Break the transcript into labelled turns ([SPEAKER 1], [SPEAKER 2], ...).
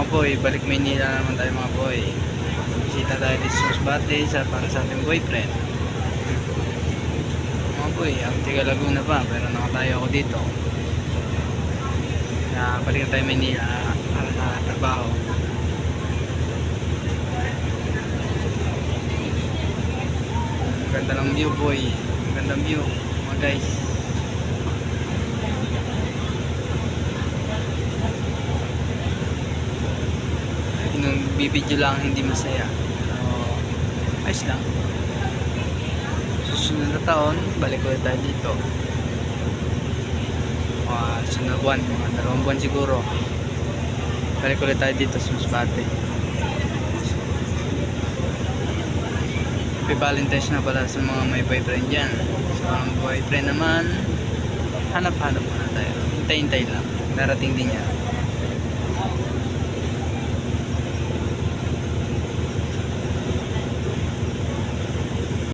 [SPEAKER 1] boy, balik Maynila naman tayo mga boy. Bisita tayo dito sa Masbate para sa ating boyfriend. Mga boy, ang tiga Laguna pa pero nakatayo ako dito. Balik na tayo Maynila para sa trabaho. Ganda ng view boy, gandang view mga guys. Nung bibidyo lang hindi masaya, pero ayos lang. Susunod na taon balik ulit tayo dito. Sunod na buwan, mga 2 buwan siguro, balik ulit tayo dito sa Masbate. Happy Valentine's na pala sa mga may boyfriend dyan. Sa mga boyfriend naman, hanap-hanap muna tayo, hintay-hintay lang, darating din yan.